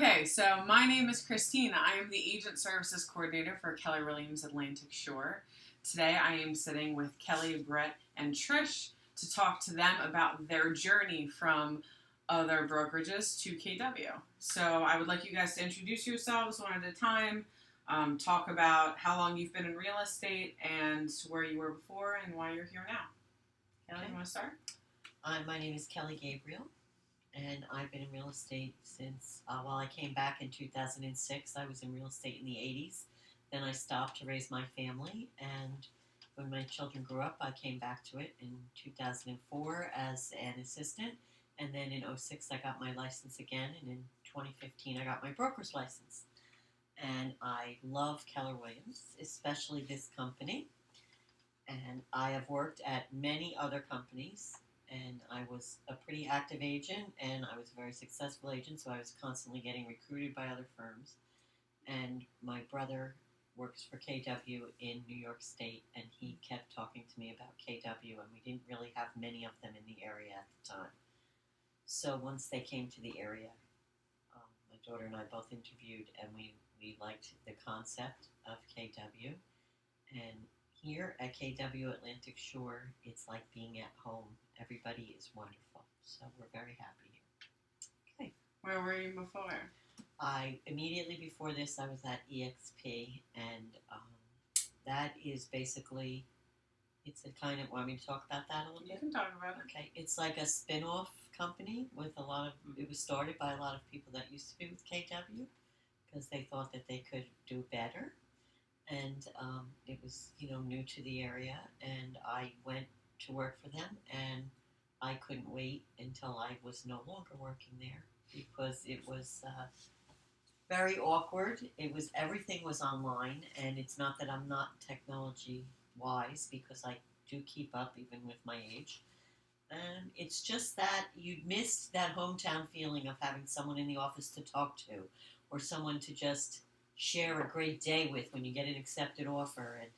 Okay, so my name is Christina. I am the Agent Services Coordinator for Keller Williams Atlantic Shore. Today I am sitting with Kelly, Brett, and Trish to talk to them about their journey from other brokerages to KW. So I would like you guys to introduce yourselves one at a time, talk about how long you've been in real estate and where you were before and why you're here now. Kelly, you want to start? My name is Kelly Gabriel, and I've been in real estate since, I came back in 2006. I was in real estate in the 80s. Then I stopped to raise my family, and when my children grew up, I came back to it in 2004 as an assistant, and then in 2006 I got my license again, and in 2015 I got my broker's license. And I love Keller Williams, especially this company, and I have worked at many other companies. And I was a pretty active agent, and I was a very successful agent, so I was constantly getting recruited by other firms. And my brother works for KW in New York State, and he kept talking to me about KW, and we didn't really have many of them in the area at the time. So once they came to the area, my daughter and I both interviewed, and we liked the concept of KW. And here at KW Atlantic Shore, it's like being at home. Everybody is wonderful, so we're very happy here. Okay. Where were you before? Immediately before this, I was at EXP, and that is basically, it's a kind of, want me to talk about that a little bit? You can talk about it. Okay, it's like a spin-off company with a lot of, it was started by a lot of people that used to be with KW because they thought that they could do better. And it was, new to the area, and I went to work for them, and I couldn't wait until I was no longer working there because it was very awkward. Everything was online, and it's not that I'm not technology wise because I do keep up even with my age. And it's just that you miss that hometown feeling of having someone in the office to talk to or someone to just share a great day with when you get an accepted offer. And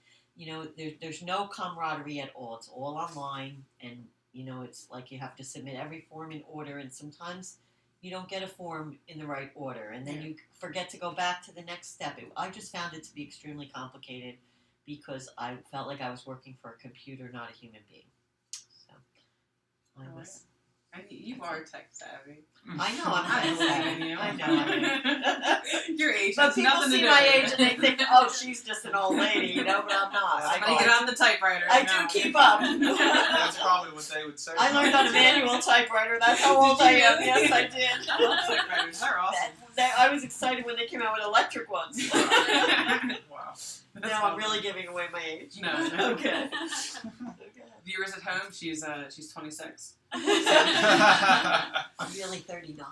there's no camaraderie at all. It's all online, and it's like you have to submit every form in order, and sometimes you don't get a form in the right order, and then you forget to go back to the next step. I just found it to be extremely complicated because I felt like I was working for a computer, not a human being. So I was. You are tech savvy. I know I'm tech savvy. I know. Your age. But people see my age and they think, oh, she's just an old lady, but I'm not. I get on the typewriter. I do keep up. That's probably what they would say. I learned on a manual typewriter. That's how old I am. Yes, I did. Typewriters are awesome. I was excited when they came out with electric ones. Wow. Now I'm really giving away my age. No. Okay. Viewers at home, she's 26. I'm really 39.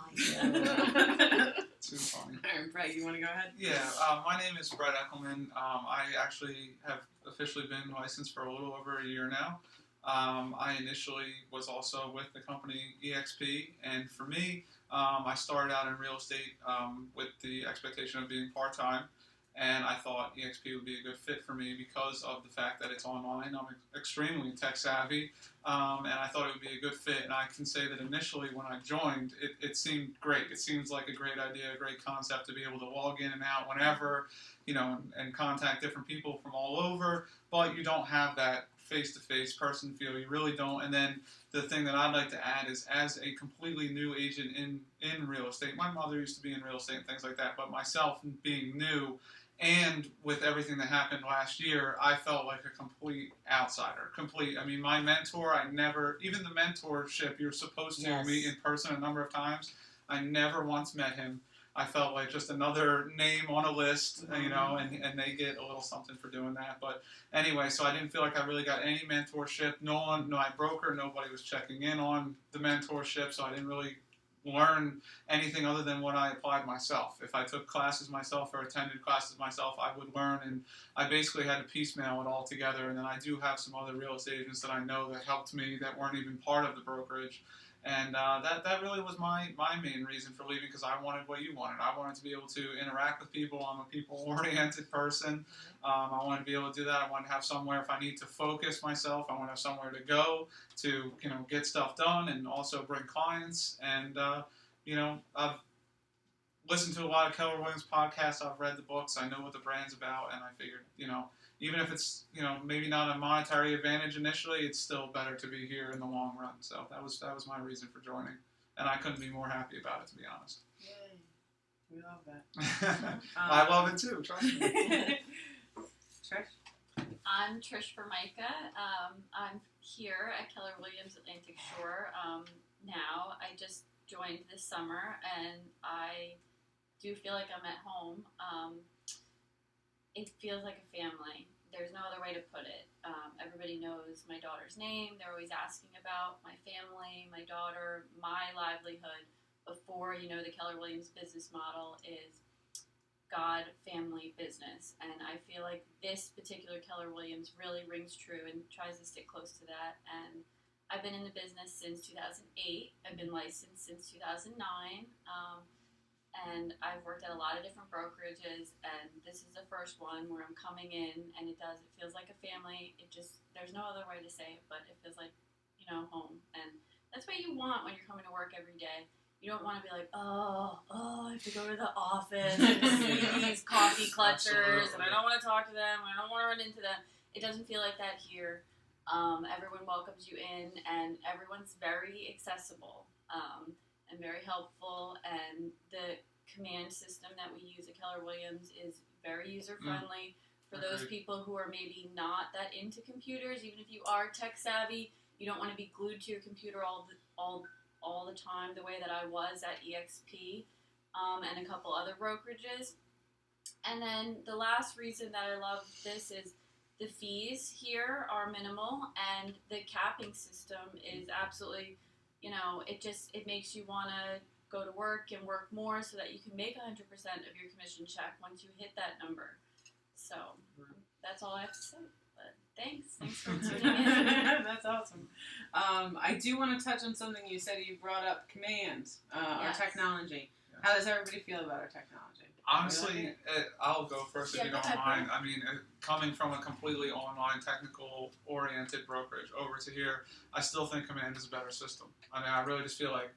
Too funny. Brett, you want to go ahead? Yeah, my name is Brett Eckelman. I actually have officially been licensed for a little over a year now. I initially was also with the company EXP, and for me, I started out in real estate with the expectation of being part-time. And I thought EXP would be a good fit for me because of the fact that it's online. I'm extremely tech savvy, and I thought it would be a good fit. And I can say that initially when I joined, it seemed great. It seems like a great idea, a great concept to be able to log in and out whenever, and contact different people from all over. But you don't have that face-to-face person feel. You really don't. And then the thing that I'd like to add is, as a completely new agent in real estate, my mother used to be in real estate and things like that, but myself being new, and with everything that happened last year, I felt like a complete outsider. I mean, my mentor, even the mentorship you're supposed to meet in person a number of times, I never once met him. I felt like just another name on a list, and they get a little something for doing that. But anyway, so I didn't feel like I really got any mentorship. My broker, nobody was checking in on the mentorship, so I didn't really learn anything other than what I applied myself. If I took classes myself or attended classes myself, I would learn, and I basically had to piecemeal it all together. And then I do have some other real estate agents that I know that helped me that weren't even part of the brokerage. And that really was my main reason for leaving, because I wanted what you wanted. I wanted to be able to interact with people. I'm a people-oriented person. I wanted to be able to do that. I wanted to have somewhere if I need to focus myself. I want to have somewhere to go to get stuff done and also bring clients. And I've listened to a lot of Keller Williams podcasts. I've read the books. I know what the brand's about, and I figured, even if it's, maybe not a monetary advantage initially, it's still better to be here in the long run. So that was my reason for joining, and I couldn't be more happy about it, to be honest. Yay. We love that. I love it too, trust me. Trish? I'm Trish Formica. I'm here at Keller Williams Atlantic Shore now. I just joined this summer, and I do feel like I'm at home. It feels like a family. There's no other way to put it. Everybody knows my daughter's name. They're always asking about my family, my daughter, my livelihood. Before, the Keller Williams business model is God, family, business. And I feel like this particular Keller Williams really rings true and tries to stick close to that. And I've been in the business since 2008. I've been licensed since 2009. And I've worked at a lot of different brokerages, and this is the first one where I'm coming in, and it feels like a family. There's no other way to say it, but it feels like, home. And that's what you want when you're coming to work every day. You don't want to be like, oh, I have to go to the office and see these coffee clutchers, and I don't want to talk to them, and I don't want to run into them. It doesn't feel like that here. Everyone welcomes you in, and everyone's very accessible. And very helpful, and the command system that we use at Keller Williams is very user-friendly for those people who are maybe not that into computers. Even if you are tech-savvy, you don't want to be glued to your computer all the time the way that I was at EXP and a couple other brokerages. And then the last reason that I love this is the fees here are minimal, and the capping system is absolutely... it makes you want to go to work and work more so that you can make 100% of your commission check once you hit that number. So that's all I have to say. But thanks for tuning in. That's awesome. I do want to touch on something you said. You brought up command, our technology. Yes. How does everybody feel about our technology? Honestly, I'll go first if you don't go ahead. mind. I mean, coming from a completely online, technical-oriented brokerage over to here, I still think Command is a better system. I mean, I really just feel like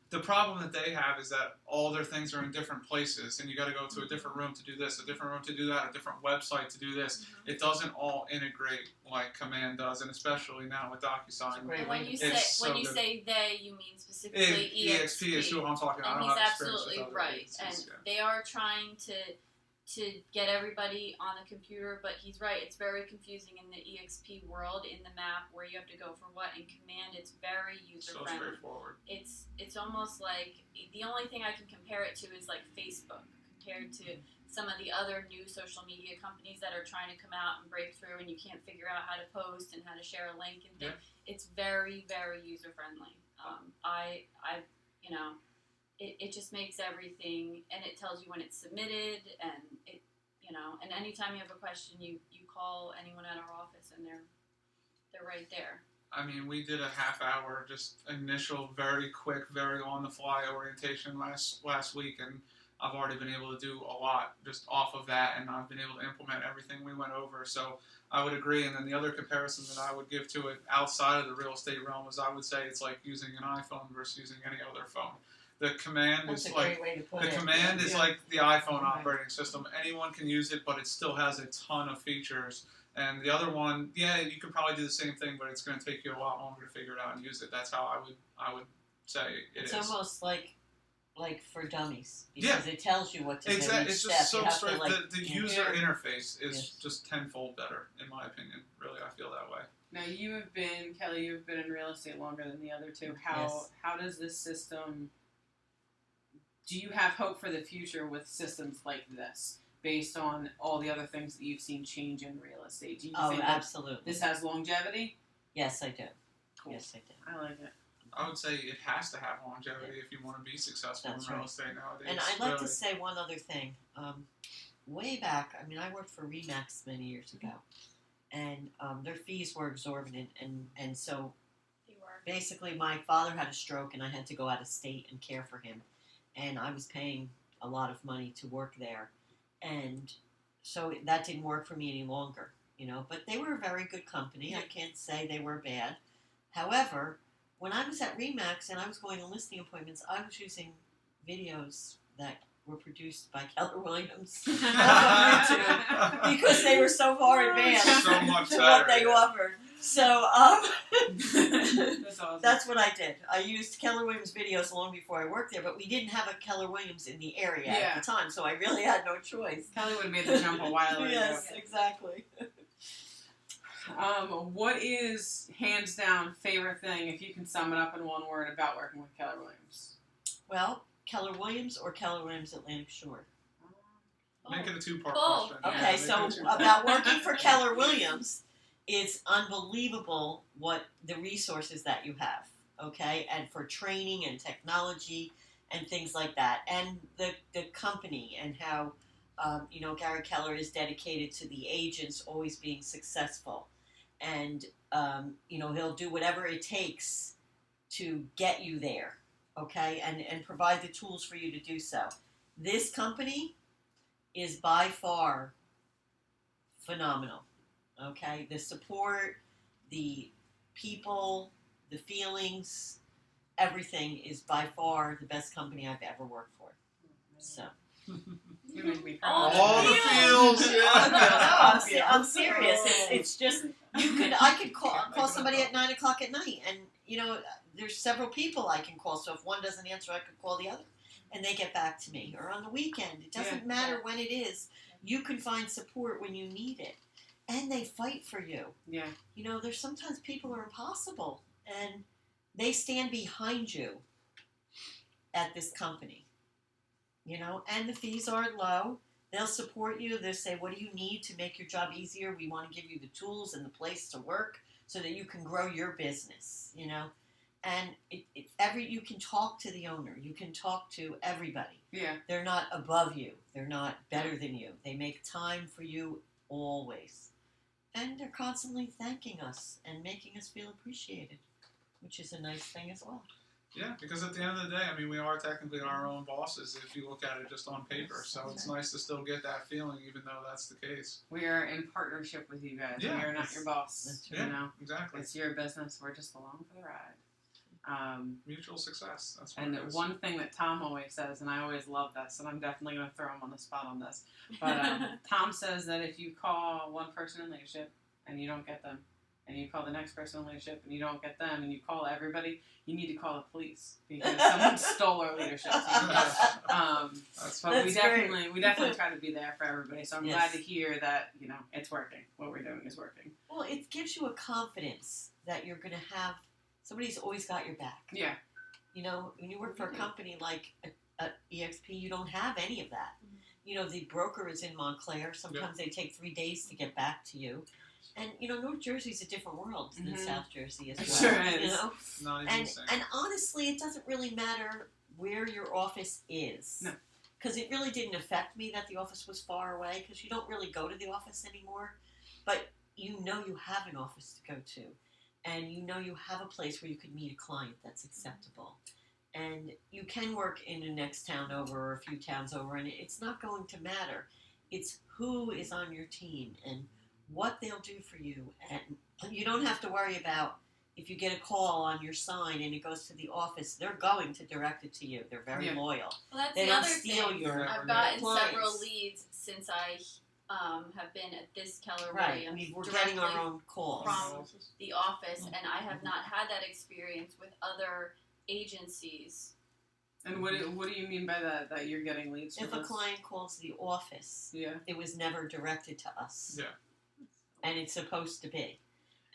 the problem that they have is that all their things are in different places, and you got to go to a different room to do this, a different room to do that, a different website to do this. Mm-hmm. It doesn't all integrate like Command does, and especially now with DocuSign. And when you It's say they, you mean specifically EXP. is who I'm talking about. And I he's don't have experience absolutely with other right. agencies, And yeah. they are trying to get everybody on the computer, but he's right. It's very confusing in the EXP world, in the map, where you have to go for what. In Command, it's very So user-friendly. straightforward. It's almost like, the only thing I can compare it to is like Facebook, compared to some of the other new social media companies that are trying to come out and break through, and you can't figure out how to post and how to share a link and things. Yeah. It's very, very user-friendly. It just makes everything, and it tells you when it's submitted, and and anytime you have a question, you call anyone at our office, and they're right there. I mean, we did a half-hour, just initial, very quick, very on-the-fly orientation last week, and I've already been able to do a lot just off of that, and I've been able to implement everything we went over. So I would agree. And then the other comparison that I would give to it outside of the real estate realm is I would say it's like using an iPhone versus using any other phone. The command That's is a like great way to put the it. command is like the iPhone operating system. Anyone can use it, but it still has a ton of features. And the other one, yeah, you could probably do the same thing, but it's going to take you a lot longer to figure it out and use it. That's how I would say It's is. almost like for dummies, because it tells you what to do. Exactly. Each It's step. just so You have straight. to, like, The user interface is Yes. just tenfold better, in my opinion. Really, I feel that way. Now Kelly, you've been in real estate longer than the other two. Yes. How does this system? Do you have hope for the future with systems like this, based on all the other things that you've seen change in real estate? Do you think that absolutely. this has longevity? Yes, I do. Cool. Yes, I do. I like it. I would say it has to have longevity if you want to be successful That's in real right. estate nowadays. And I'd like really. to say one other thing. Way back, I mean, I worked for Remax many years ago, and their fees were exorbitant, and so They were. basically my father had a stroke, and I had to go out of state and care for him, and I was paying a lot of money to work there, and so that didn't work for me any longer, but they were a very good company. I can't say they were bad. However, when I was at Remax and I was going on listing appointments, I was using videos that were produced by Keller Williams off of YouTube because they were so far advanced So much to better, what they yeah. offered. So That's awesome. that's what I did. I used Keller Williams videos long before I worked there, but we didn't have a Keller Williams in the area Yeah. at the time, so I really had no choice. Kelly would have made the jump a while ago. Yes, exactly. What is hands down favorite thing, if you can sum it up in one word, about working with Keller Williams? Well, Keller Williams or Keller Williams Atlantic Shore? Make it a two-part Both. question. Okay, Yeah, make so it a two-part. about working for Keller Williams, it's unbelievable what the resources that you have, okay? And for training and technology and things like that. And the company and how, Gary Keller is dedicated to the agents always being successful. And, he'll do whatever it takes to get you there, okay? And provide the tools for you to do so. This company is by far phenomenal. Okay, the support, the people, the feelings, everything is by far the best company I've ever worked for. So, You make me All cry. All the feels, yeah. I'm serious. It's just I could call somebody at 9 o'clock at night, and there's several people I can call. So if one doesn't answer, I could call the other, and they get back to me. Or on the weekend, it doesn't matter when it is. You can find support when you need it. And they fight for you. Yeah. There's sometimes people are impossible, and they stand behind you at this company. And the fees are low. They'll support you. They'll say, what do you need to make your job easier? We want to give you the tools and the place to work so that you can grow your business, And you can talk to the owner. You can talk to everybody. Yeah. They're not above you. They're not better than you. They make time for you always. And they're constantly thanking us and making us feel appreciated, which is a nice thing as well. Yeah, because at the end of the day, we are technically our own bosses if you look at it just on paper. So it's nice to still get that feeling, even though that's the case. We are in partnership with you guys. Yeah. We are not your boss. That's right. Exactly. It's your business. We're just along for the ride. Mutual success. That's what And it is. one thing that Tom always says, and I always love this, and I'm definitely going to throw him on the spot on this, but Tom says that if you call one person in leadership and you don't get them, and you call the next person in leadership and you don't get them, and you call everybody, you need to call the police because someone stole our leadership team. But we definitely try to be there for everybody. So I'm glad to hear that it's working. What we're doing is working. Well, it gives you a confidence that you're going to have somebody's always got your back. Yeah. When you work for a company like a EXP, you don't have any of that. The broker is in Montclair. Sometimes they take 3 days to get back to you. And, North Jersey's a different world than South Jersey as well. Sure is. Not even the same. And honestly, it doesn't really matter where your office is. No. Because it really didn't affect me that the office was far away, because you don't really go to the office anymore. But you have an office to go to. And you have a place where you could meet a client that's acceptable. And you can work in the next town over or a few towns over, and it's not going to matter. It's who is on your team and what they'll do for you. And you don't have to worry about if you get a call on your sign and it goes to the office, they're going to direct it to you. They're very loyal. Well, that's They the don't other steal thing. your I've gotten clients. several leads since I have been at this Keller Right. Williams. We're getting our directly own calls. from the office, and I have not had that experience with other agencies. And what do you mean by that? That you're getting leads from If a us? client calls the office, it was never directed to us. Yeah. And it's supposed to be.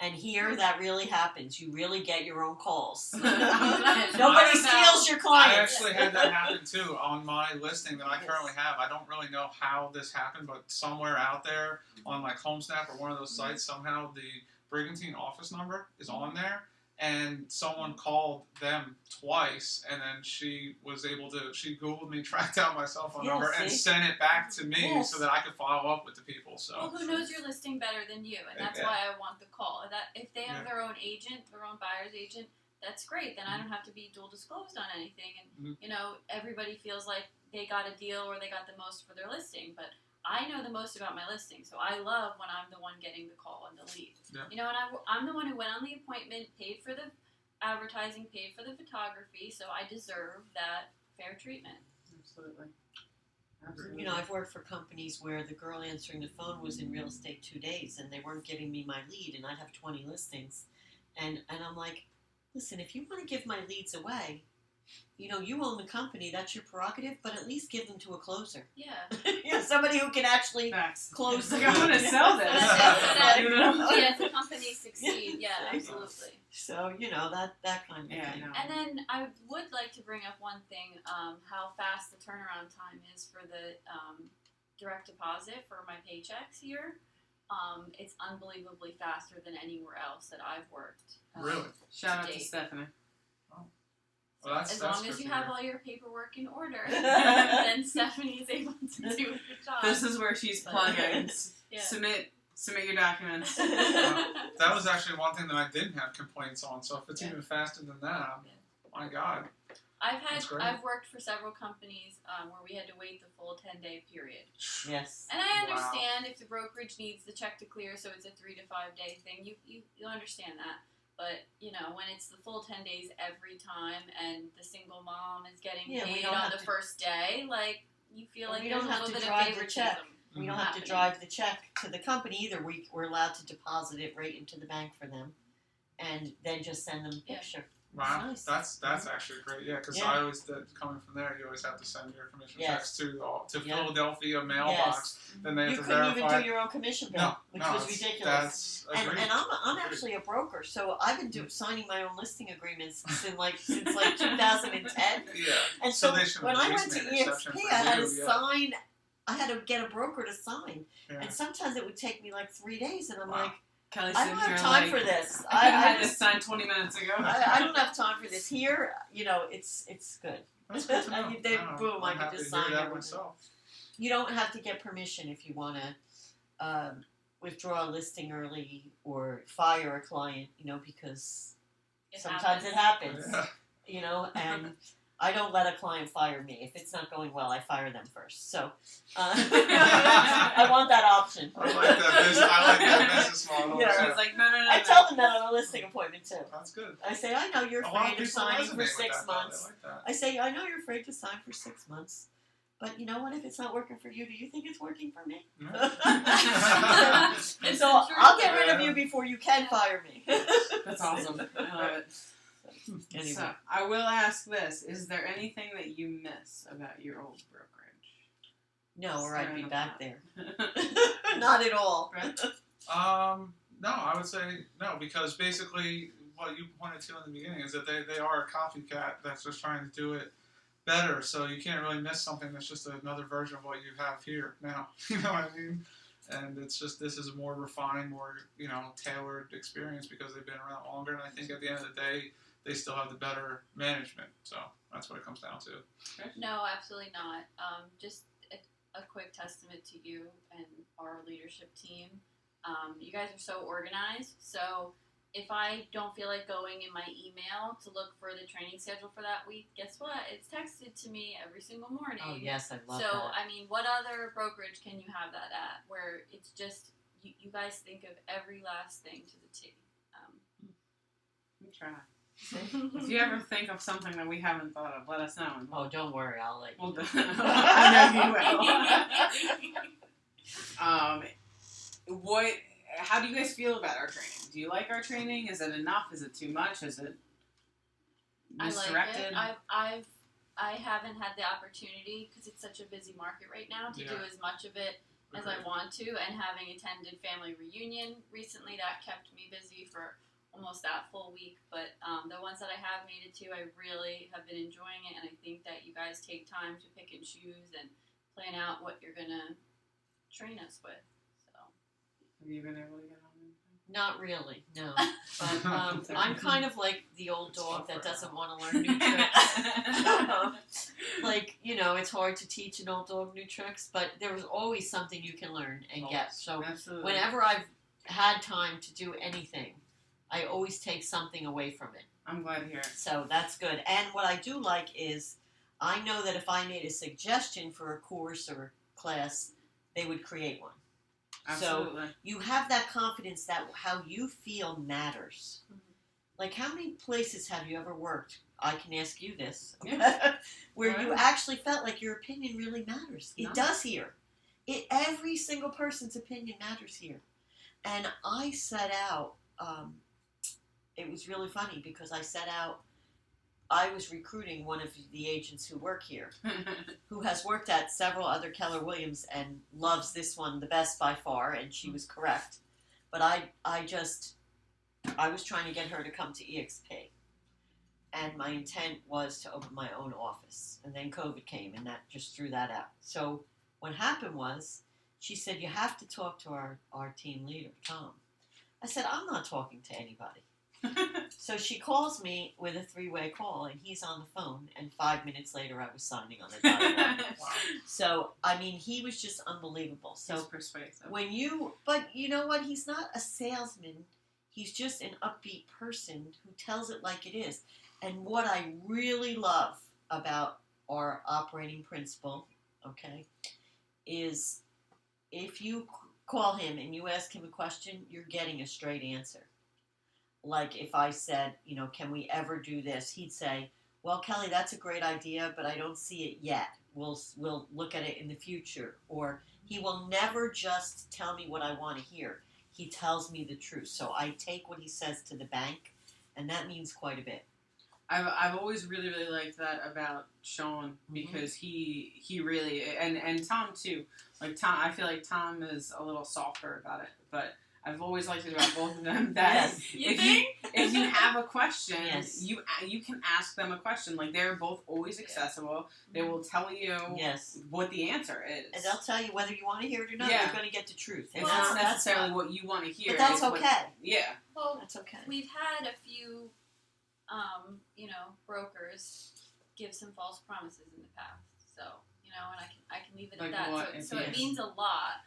And here, that really happens. You really get your own calls. Nobody steals your I clients. actually had that happen too on my listing that I currently have. I don't really know how this happened, but somewhere out there on like HomeSnap or one of those sites, somehow the Brigantine office number is on there. And someone called them twice, and then she Googled me, tracked out my cell phone number, and sent it back to me so that I could follow up with the people. So, well, who knows your listing better than you? And that's why I want the call. That if they have their own agent, their own buyer's agent, that's great. Then I don't have to be dual disclosed on anything. And everybody feels like they got a deal or they got the most for their listing, but I know the most about my listing, so I love when I'm the one getting the call and the lead. Yeah. And I'm the one who went on the appointment, paid for the advertising, paid for the photography, so I deserve that fair treatment. Absolutely. You know, I've worked for companies where the girl answering the phone was in real estate 2 days and they weren't giving me my lead, and I'd have 20 listings. And I'm like, listen, if you want to give my leads away, you know, you own the company, that's your prerogative, but at least give them to a closer. Yeah. You know, somebody who can actually Facts. close Like, the I'm going to sell this. You know? Yeah, the company succeed. Yeah, absolutely. So, you know, that kind of Yeah, thing. no. And then I would like to bring up one thing, how fast the turnaround time is for the direct deposit for my paychecks here. It's unbelievably faster than anywhere else that I've worked. Really? Shout out to date. Stephanie. Well, that's As that's long as good you to have hear. all your paperwork in order, then Stephanie is able to do the job. This is where she's plugging. Yeah. Submit your documents. That was actually one thing that I didn't have complaints on. So if it's Yeah. even faster than that, my God. That's great. I've worked for several companies where we had to wait the full 10-day period. Yes. And I Wow. understand if the brokerage needs the check to clear, so it's a 3 to 5 day thing. You understand that. But, you know, when it's the full 10 days every time and the single mom is getting Yeah, we paid don't on have the to- first day, like, you feel Well, like we there's don't a have little to bit drive of the favoritism. check. We don't have to happening. drive the check to the company either. We're allowed to deposit it right into the bank for them, and then just send them a Yeah. picture. Wow, Nice. that's actually great. Yeah, because Yeah. I always coming from there, you always have to send your commission Yes. checks to Yeah. Philadelphia mailbox. Then they have You to couldn't verify. even do your own commission bill, no, which no, was it's- ridiculous. That's agreed. And I'm actually a broker, so I've been signing my own listing agreements since like 2010. Yeah. And So so they should when have I at went least to made an exception EXP, for I had you, to yeah. sign. I had to get a broker to sign, Yeah. and sometimes it would take me like 3 days, and I'm Wow. like, Kelly's I sitting don't have here time like, for this. I could have I had this signed 20 minutes ago. I don't have time for this. Here, you know, it's good. That's good to know. And then, Wow, boom, I I'm can happy just to hear sign that everything. myself. You don't have to get permission if you want to withdraw a listing early or fire a client, you know, because sometimes it happens, Yeah. you know, and I don't let a client fire me. If it's not going well, I fire them first. So I want that option. I like that business model. Yeah. She's like, no. I tell them that on a listing appointment too. That's good. I say, I know you're A lot of afraid of people signing resonate for with 6 that, though. months. They like that. I say, I know you're afraid to sign for 6 months, but you know what? If it's not working for you, do you think it's working for me? Yeah. It's So the truth. I'll get rid of you before you can fire me. That's awesome. I love it. Anyway. So, I will ask this. Is there anything that you miss about your old brokerage? No, or I'd be Sorry back about there. Not at all. Right? No, I would say no, because basically what you pointed to in the beginning is that they are a copycat that's just trying to do it better. So you can't really miss something that's just another version of what you have here now. You know what I mean? And it's just, this is a more refined, more, you know, tailored experience because they've been around longer. And I think at the end of the day, they still have the better management. So that's what it comes down to. No, absolutely not. Just a quick testament to you and our leadership team. You guys are so organized. So if I don't feel like going in my email to look for the training schedule for that week, guess what? It's texted to me every single morning. Oh, yes, I love So, that. I mean, what other brokerage can you have that at where it's just, you guys think of every last thing to the T? We try. If you ever think of something that we haven't thought of, let us know. And Oh, don't worry, I'll let you we'll know. do. I know you will. How do you guys feel about our training? Do you like our training? Is it enough? Is it too much? Is it I like misdirected? it. I haven't had the opportunity because it's such a busy market right now to do Yeah. as much of it as I want to, and having attended family reunion recently, that kept me busy for almost that full week. But the ones that I have made it to, I really have been enjoying it, and I think that you guys take time to pick and choose and plan out what you're gonna train us with. So Have you been able to get on anything? Not really, no. But I'm kind of like the old dog that doesn't want to learn new tricks. Like, you know, it's hard to teach an old dog new tricks, but there's always something you can learn and get. So Absolutely. whenever I've had time to do anything, I always take something away from it. I'm glad to hear it. So that's good. And what I do like is I know that if I made a suggestion for a course or class, they would create one. Absolutely. You have that confidence that how you feel matters. Mhm. Like, how many places have you ever worked I can ask you this, Yeah. where you Right. actually felt like your opinion really matters. It No. does here. Every single person's opinion matters here. And I set out, it was really funny because I was recruiting one of the agents who work here, who has worked at several other Keller Williams and loves this one the best by far, and she was correct. But I was trying to get her to come to EXP. And my intent was to open my own office. And then COVID came, and that just threw that out. So what happened was, she said, you have to talk to our team leader, Tom. I said, I'm not talking to anybody. So she calls me with a 3-way call, and he's on the phone, and 5 minutes later I was signing on the dotted line. Wow. So, I mean, he was just unbelievable. So He's persuasive. but you know what? He's not a salesman. He's just an upbeat person who tells it like it is. And what I really love about our operating principle, okay, is if you call him and you ask him a question, you're getting a straight answer. Like if I said, can we ever do this? He'd say, well, Kelly, that's a great idea, but I don't see it yet. We'll look at it in the future. Or he will never just tell me what I want to hear. He tells me the truth. So I take what he says to the bank, and that means quite a bit. I've always really, really liked that about Sean because he really and Tom too. Like Tom, I feel like Tom is a little softer about it, but I've always liked it about both of them. That Yes. if you have a question, Yes. you can ask them a question. Like they're both always accessible. They will tell you Yes. what the answer is, And they'll tell you whether you want to hear it or not. Yeah. You're going to get the truth. it's And not that's necessarily what you want to hear. But that's it's what- okay. yeah. Well, That's okay. we've had a few, brokers give some false promises in the past. So, and I can leave it Like at that. what, So if it you- means a lot.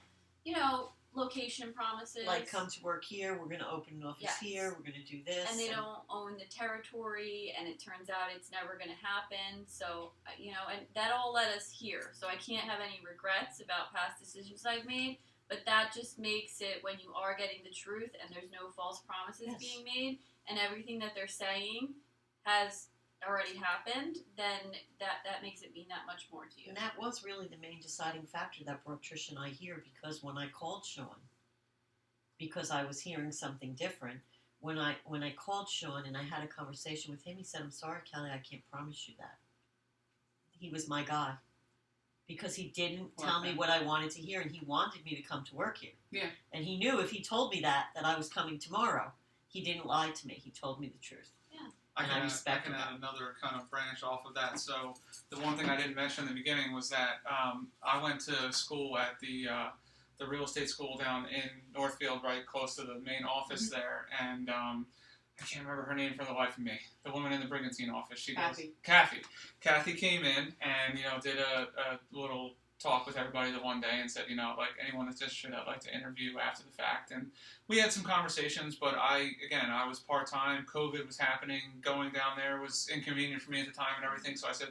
Location promises. Like, come to work here. We're going to open an office Yes. here. We're going to do this. And they don't own the territory, and it turns out it's never going to happen. So, and that all led us here. So I can't have any regrets about past decisions I've made. But that just makes it, when you are getting the truth and there's no false promises Yes. being made, and everything that they're saying has already happened, then that makes it mean that much more to you. And that was really the main deciding factor that brought Trish and I here, because when I called Sean, because I was hearing something different, when I called Sean and I had a conversation with him, he said, I'm sorry, Kelly, I can't promise you that. He was my guy. Because he didn't tell me what I wanted to hear, and he wanted me to come to work here. Yeah. And he knew if he told me that I was coming tomorrow, he didn't lie to me. He told me the truth. I And can, I respect add that. another kind of branch off of that. So the one thing I didn't mention in the beginning was that I went to school at the real estate school down in Northfield, right close to the main office there, and I can't remember her name for the life of me. The woman in the Brigantine office. Kathy came in and did a little talk with everybody the one day and said, like, anyone that's interested, I'd like to interview after the fact. And we had some conversations, but I was part-time. COVID was happening. Going down there was inconvenient for me at the time and everything. So I said,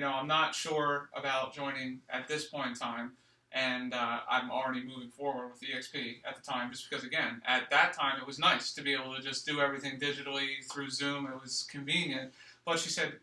I'm not sure about joining at this point in time. And I'm already moving forward with EXP at the time, just because, again, at that time it was nice to be able to just do everything digitally through Zoom. It was convenient. But she said,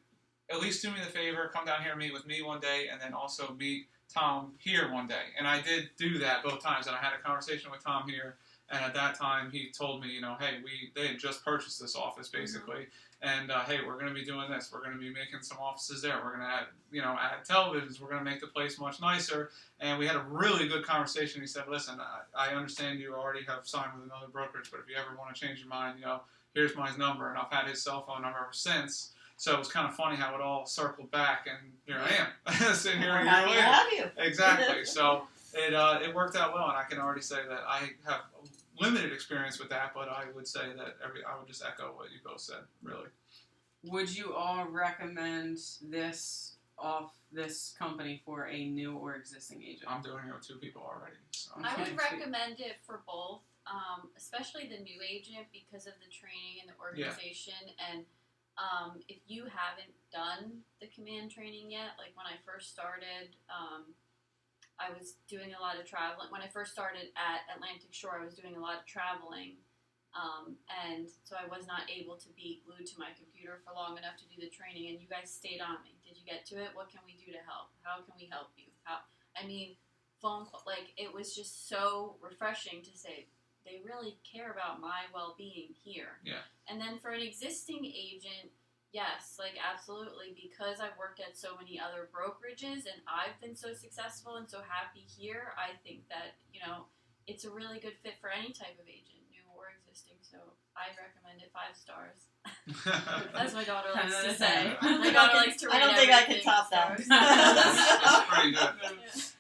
at least do me the favor, come down here and meet with me one day, and then also meet Tom here one day. And I did do that both times, and I had a conversation with Tom here, and at that time he told me, hey, they had just purchased this office basically, and hey, we're going to be doing this, we're going to be making some offices there, we're going to add, add televisions, we're going to make the place much nicer, and we had a really good conversation. He said, listen, I understand you already have signed with another brokerage, but if you ever want to change your mind, here's my number, and I've had his cell phone number ever since. So it was kind of funny how it all circled back, and here I am, sitting here a year Happy to later. have you. Exactly. So it worked out well, and I can already say that I have limited experience with that, but I would say that I would just echo what you both said, really. Would you all recommend this company for a new or existing agent? I'm doing it with 2 people already. So. I would Okay. recommend it for both, especially the new agent, because of the training and the organization. And if you haven't done the command training yet, like when I first started, I was doing a lot of traveling. When I first started at Atlantic Shore, I was doing a lot of traveling And so I was not able to be glued to my computer for long enough to do the training, and you guys stayed on me. Did you get to it? What can we do to help? How can we help you? Phone call, like, it was just so refreshing to say, they really care about my well-being here. Yeah. And then for an existing agent, yes, like, absolutely, because I've worked at so many other brokerages and I've been so successful and so happy here, I think that, it's a really good fit for any type of agent, new or existing. So I recommend it 5 stars. As my daughter likes to say. My daughter likes to read I don't think I can everything top that. stars. That's pretty good.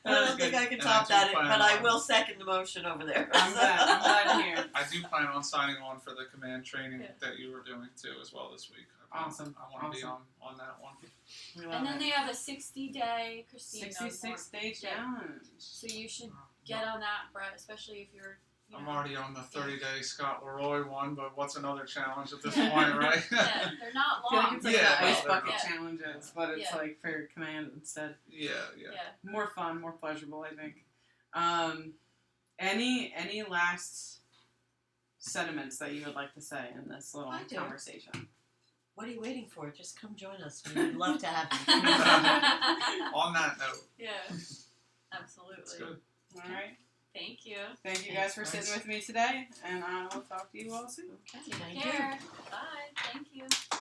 I don't think I can top that, but I will second the motion over there. I'm glad to hear. I do plan on signing on for the command training Yeah. that you were doing too as well this week. Awesome. I want to be on that one. We love And then it. they have a 60-day, Christine knows more. 66-day challenge. So you should get on that, Brett, especially if you're, I'm already on the 30-day Scott Leroy one, but what's another challenge at this point, right? Yeah, they're not I feel like long. it's like Yeah, the ice no, bucket yeah. challenges, but it's Yeah. like for command instead. Yeah. More fun, more pleasurable, I think. Any last sentiments that you would like to say in this little I do. conversation? What are you waiting for? Just come join us. We'd love to have you. On that note, Yeah, absolutely. it's good. All right. Thank you. Thank you guys for sitting with me today, and I will talk to you all soon. Okay, Take thank you. care. Bye. Thank you.